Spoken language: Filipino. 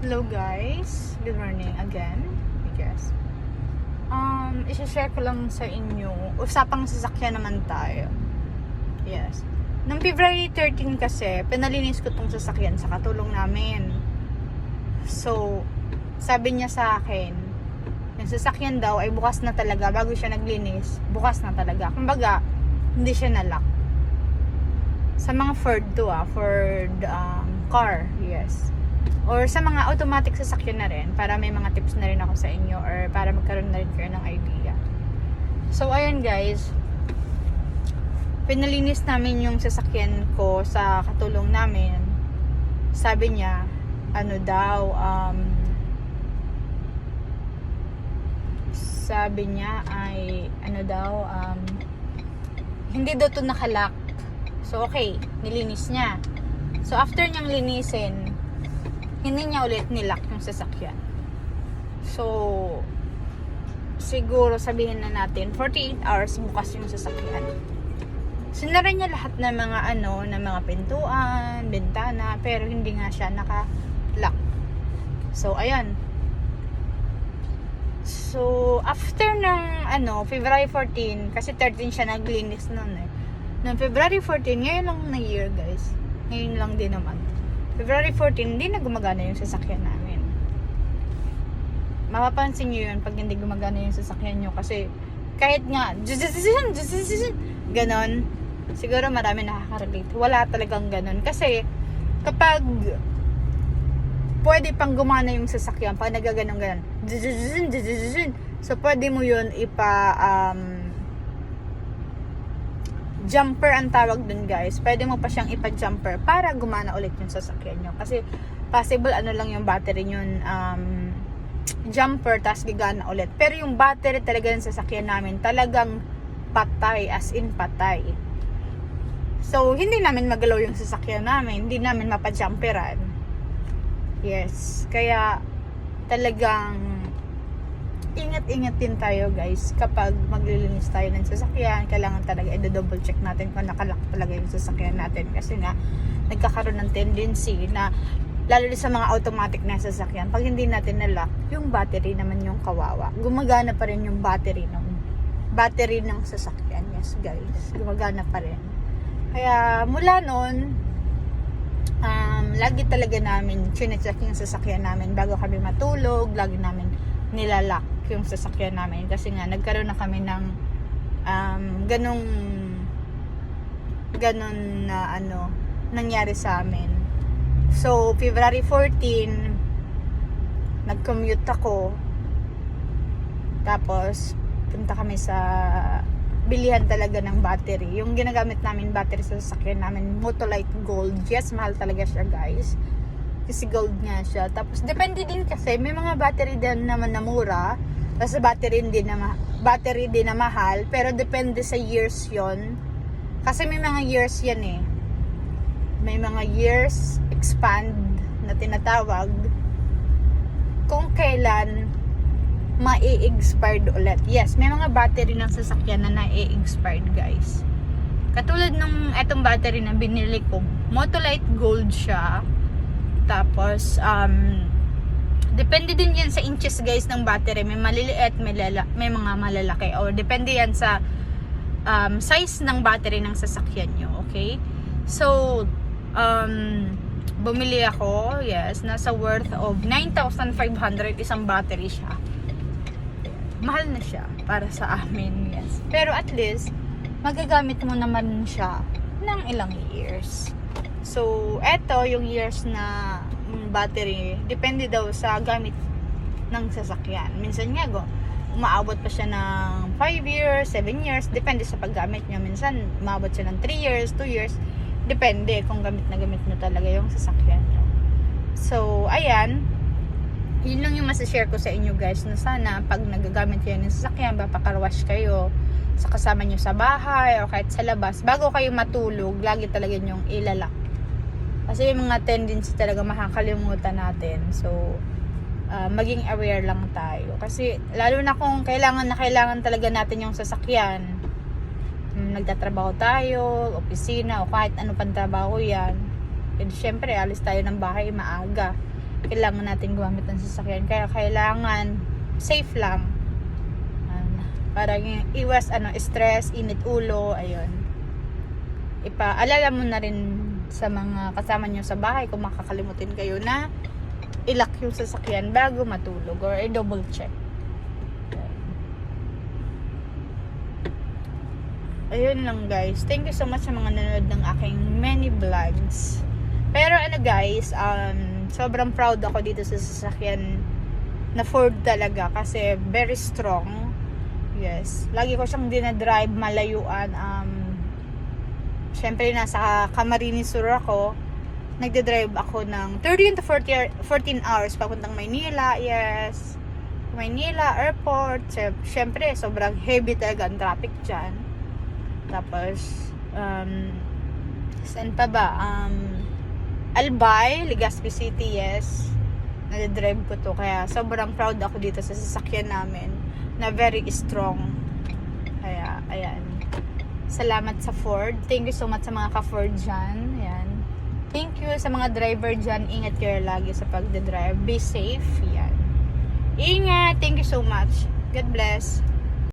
Hello guys, good morning again, I guess. I-share ko lang sa inyo, usapang sasakyan naman tayo. Yes. Noong February 13 kasi, pinalinis ko tong sasakyan sa katulong namin. So, sabi niya sa akin, yung sasakyan daw ay bukas na talaga, bago siya naglinis, bukas na talaga. Kumbaga, hindi siya na-lock. Sa mga Ford to Ford car, yes. Or sa mga automatic sasakyan na rin, para may mga tips na rin ako sa inyo or para magkaroon na rin kayo ng idea. So ayun guys, pinalinis namin yung sasakyan ko sa katulong namin. Sabi niya, sabi niya ay hindi daw to nakalock. So okay, nilinis niya. So after niyang linisin, hindi niya ulit nilock yung sasakyan. So, siguro sabihin na natin, 48 hours bukas yung sasakyan. Sinara niya lahat ng mga ng mga pintuan, bintana, pero hindi nga siya naka-lock. So, ayan. So, after ng February 14, kasi 13 siya naglinis nun eh. Noong February 14, ngayon lang na year guys. Ngayon lang din naman. February 14, hindi na gumagana yung sasakyan namin. Mapapansin nyo yun pag hindi gumagana yung sasakyan nyo. Kasi kahit nga, ganon, siguro marami nakaka-relate. Wala talagang ganon. Kasi kapag pwede pang gumana yung sasakyan, pag nagaganon-ganon, so pwede mo yun jumper ang tawag dun guys. Pwede mo pa siyang ipa-jumper para gumana ulit yung sasakyan nyo. Kasi possible lang yung battery yun, jumper tas gigana ulit. Pero yung battery talaga ng sasakyan namin talagang patay, as in patay. So hindi namin magalaw yung sasakyan namin, hindi namin mapa-jumperan. Yes, kaya talagang ingat-ingat din tayo guys kapag maglilinis tayo ng sasakyan. Kailangan talaga i-double check natin kung nakalock talaga yung sasakyan natin, kasi nga nagkakaroon ng tendency na lalo din sa mga automatic na sasakyan, pag hindi natin na-lock, yung battery naman yung kawawa. Gumagana pa rin yung battery ng sasakyan. Yes guys, gumagana pa rin. Kaya mula nun, lagi talaga namin chine-check yung sasakyan namin bago kami matulog. Lagi namin nilalock yung sasakyan namin kasi nga nagkaroon na kami ng ganong na nangyari sa amin. So February 14 nag-commute ako, tapos punta kami sa bilihan talaga ng battery. Yung ginagamit namin battery sa sasakyan namin, Motolite Gold. Yes, mahal talaga siya guys, kasi gold nga siya. Tapos depende din kasi may mga battery din naman na mura, tapos battery din na mahal, pero depende sa years yon. Kasi may mga years yan eh. May mga years expand na tinatawag kung kailan ma-expired ulit. Yes, may mga battery ng sasakyan na na-expired guys. Katulad nung etong battery na binili ko, Motolite Gold siya. Tapos depende din yan sa inches guys ng battery. May maliliit, may mga malalaki, o depende yan sa size ng battery ng sasakyan nyo. Okay, so bumili ako, yes, nasa worth of 9,500 isang battery siya. Mahal na siya para sa amin, yes, pero at least magagamit mo naman siya ng ilang years. So eto yung years na battery, depende daw sa gamit ng sasakyan. Minsan nga umaabot pa siya ng 5 years, 7 years, depende sa paggamit niya. Minsan umaabot siya ng 3 years, 2 years, depende kung gamit na gamit nyo talaga yung sasakyan nyo. So ayan, yun lang yung masashare ko sa inyo guys, na sana pag nagagamit kayo ng sasakyan, papakarwash kayo sa kasama nyo sa bahay o kahit sa labas, bago kayo matulog, lagi talaga yung ilalak. Kasi yung mga tendency talaga makakalimutan natin. So maging aware lang tayo, kasi lalo na kung kailangan talaga natin yung sasakyan. Nagtatrabaho tayo, opisina, o kahit ano pang trabaho yan, syempre alis tayo ng bahay maaga. kailangan natin gumamit ng sasakyan. Kaya kailangan safe lang. Para iwas stress, init ulo, ayun. Ipaalala mo na rin sa mga kasama nyo sa bahay kung makakalimutin kayo na ilock yung sasakyan bago matulog or i-double check. Ayun lang guys. Thank you so much sa mga nanonood ng aking many vlogs. Pero guys, sobrang proud ako dito sa sasakyan na Ford talaga kasi very strong. Yes. Lagi ko siyang dinadrive malayuan. Syempre nasa Camarines Sur ako. Nagde-drive ako ng 13 to 14 hours papuntang Maynila. Yes. Maynila Airport. Syempre sobrang heavy talaga ang traffic dyan. Tapos saan pa ba? Albay, Legazpi City, yes. Nade-drive ko to. Kaya sobrang proud ako dito sa sasakyan namin na very strong. Kaya, ayan. Salamat sa Ford. Thank you so much sa mga ka-Ford dyan. Ayan. Thank you sa mga driver dyan. Ingat kayo lagi sa pagde-drive. Be safe. Ayan. Ingat. Thank you so much. God bless.